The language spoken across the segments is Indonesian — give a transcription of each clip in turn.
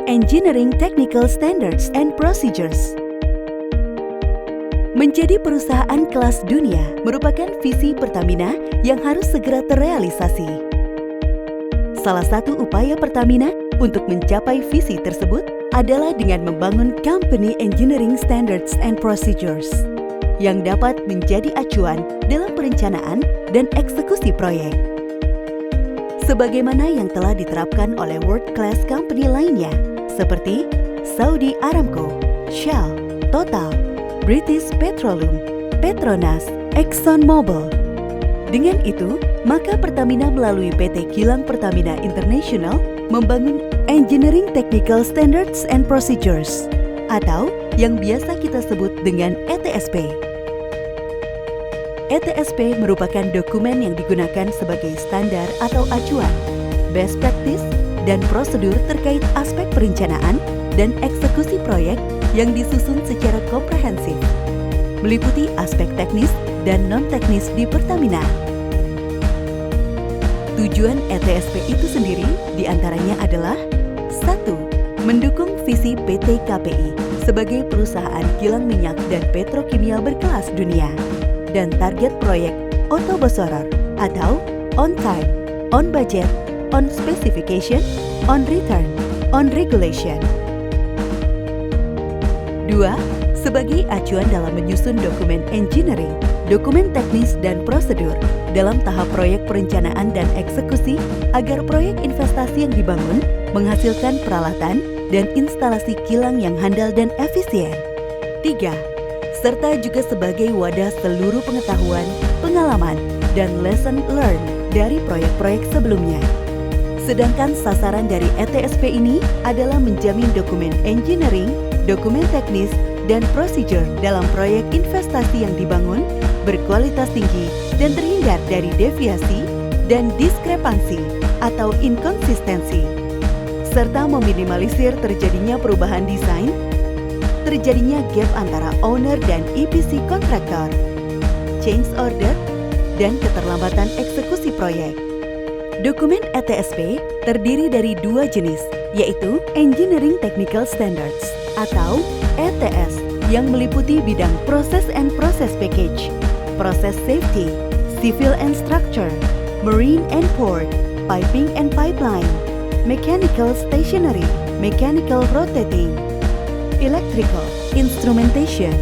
Engineering Technical Standards and Procedures. Menjadi perusahaan kelas dunia merupakan visi Pertamina yang harus segera terrealisasi. Salah satu upaya Pertamina untuk mencapai visi tersebut adalah dengan membangun Company Engineering Standards and Procedures yang dapat menjadi acuan dalam perencanaan dan eksekusi proyek. Sebagaimana yang telah diterapkan oleh world-class company lainnya seperti Saudi Aramco, Shell, Total, British Petroleum, Petronas, ExxonMobil. Dengan itu, maka Pertamina melalui PT Kilang Pertamina International membangun Engineering Technical Standards and Procedures atau yang biasa kita sebut dengan ETSP. ETSP merupakan dokumen yang digunakan sebagai standar atau acuan, best practice, dan prosedur terkait aspek perencanaan dan eksekusi proyek yang disusun secara komprehensif, meliputi aspek teknis dan non-teknis di Pertamina. Tujuan ETSP itu sendiri diantaranya adalah 1. Mendukung visi PT KPI sebagai perusahaan kilang minyak dan petrokimia berkelas dunia dan target proyek Auto Bosorer atau on time, on budget, on specification, on return, on regulation. 2. Sebagai acuan dalam menyusun dokumen engineering, dokumen teknis dan prosedur dalam tahap proyek perencanaan dan eksekusi agar proyek investasi yang dibangun menghasilkan peralatan dan instalasi kilang yang handal dan efisien. 3. Serta juga sebagai wadah seluruh pengetahuan, pengalaman, dan lesson learned dari proyek-proyek sebelumnya. Sedangkan sasaran dari ETSP ini adalah menjamin dokumen engineering, dokumen teknis, dan prosedur dalam proyek investasi yang dibangun berkualitas tinggi dan terhindar dari deviasi dan diskrepansi atau inkonsistensi, serta meminimalisir terjadinya perubahan desain, terjadinya gap antara owner dan EPC kontraktor, change order, dan keterlambatan eksekusi proyek. Dokumen ETSP terdiri dari 2 jenis, yaitu Engineering Technical Standards atau ETS yang meliputi bidang Process and Process Package, Process Safety, Civil and Structure, Marine and Port, Piping and Pipeline, Mechanical Stationary, Mechanical Rotating, Electrical, Instrumentation,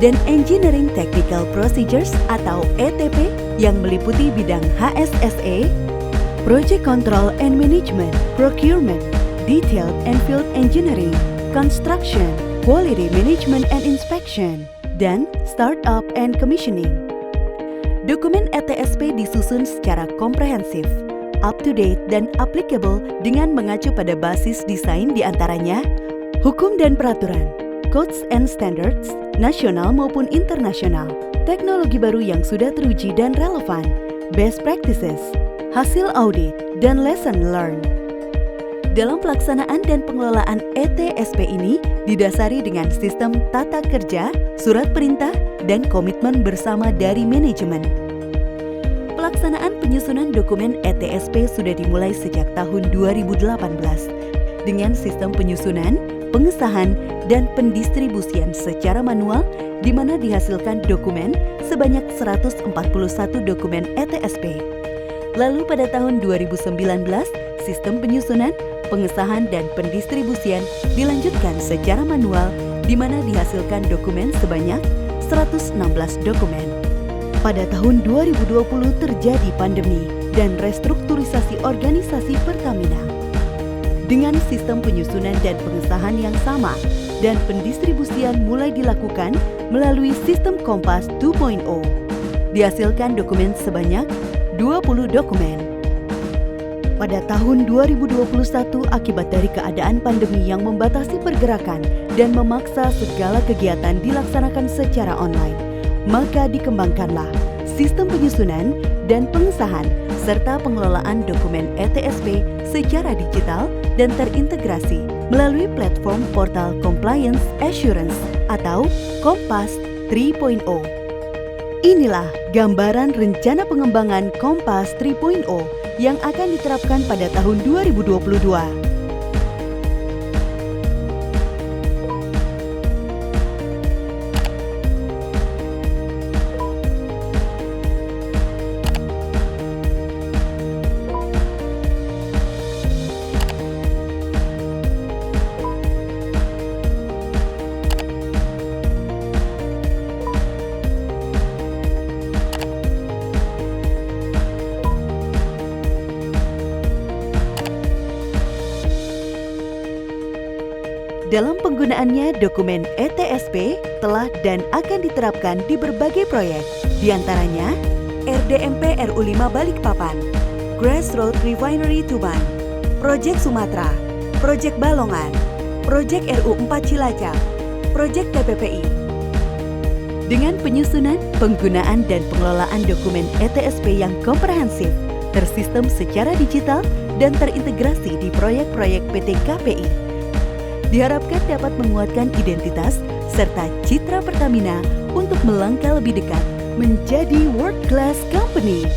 dan Engineering Technical Procedures atau ETP yang meliputi bidang HSSE, Project Control and Management, Procurement, Detailed and Field Engineering, Construction, Quality Management and Inspection, dan Startup and Commissioning. Dokumen ETSP disusun secara komprehensif, up-to-date, dan applicable dengan mengacu pada basis desain diantaranya hukum dan peraturan, codes and standards, nasional maupun internasional, teknologi baru yang sudah teruji dan relevan, best practices, hasil audit, dan lesson learned. Dalam pelaksanaan dan pengelolaan ETSP ini didasari dengan sistem tata kerja, surat perintah, dan komitmen bersama dari manajemen. Pelaksanaan penyusunan dokumen ETSP sudah dimulai sejak tahun 2018 dengan sistem penyusunan, pengesahan, dan pendistribusian secara manual di mana dihasilkan dokumen sebanyak 141 dokumen ETSP. Lalu pada tahun 2019, sistem penyusunan, pengesahan, dan pendistribusian dilanjutkan secara manual di mana dihasilkan dokumen sebanyak 116 dokumen. Pada tahun 2020 terjadi pandemi dan restrukturisasi organisasi Pertamina. Dengan sistem penyusunan dan pengesahan yang sama dan pendistribusian mulai dilakukan melalui sistem Kompas 2.0. Dihasilkan dokumen sebanyak 20 dokumen. Pada tahun 2021 akibat dari keadaan pandemi yang membatasi pergerakan dan memaksa segala kegiatan dilaksanakan secara online, maka dikembangkanlah sistem penyusunan dan pengesahan serta pengelolaan dokumen ETSP secara digital dan terintegrasi melalui platform portal Compliance Assurance atau Kompas 3.0. Inilah gambaran rencana pengembangan Kompas 3.0 yang akan diterapkan pada tahun 2022. Dalam penggunaannya, dokumen ETSP telah dan akan diterapkan di berbagai proyek, di antaranya RDMP RU5 Balikpapan, Grassroots Refinery Tuban, Proyek Sumatera, Proyek Balongan, Proyek RU4 Cilacap, Proyek TPPI. Dengan penyusunan, penggunaan, dan pengelolaan dokumen ETSP yang komprehensif, tersistem secara digital, dan terintegrasi di proyek-proyek PT KPI, diharapkan dapat menguatkan identitas serta citra Pertamina untuk melangkah lebih dekat menjadi world class company.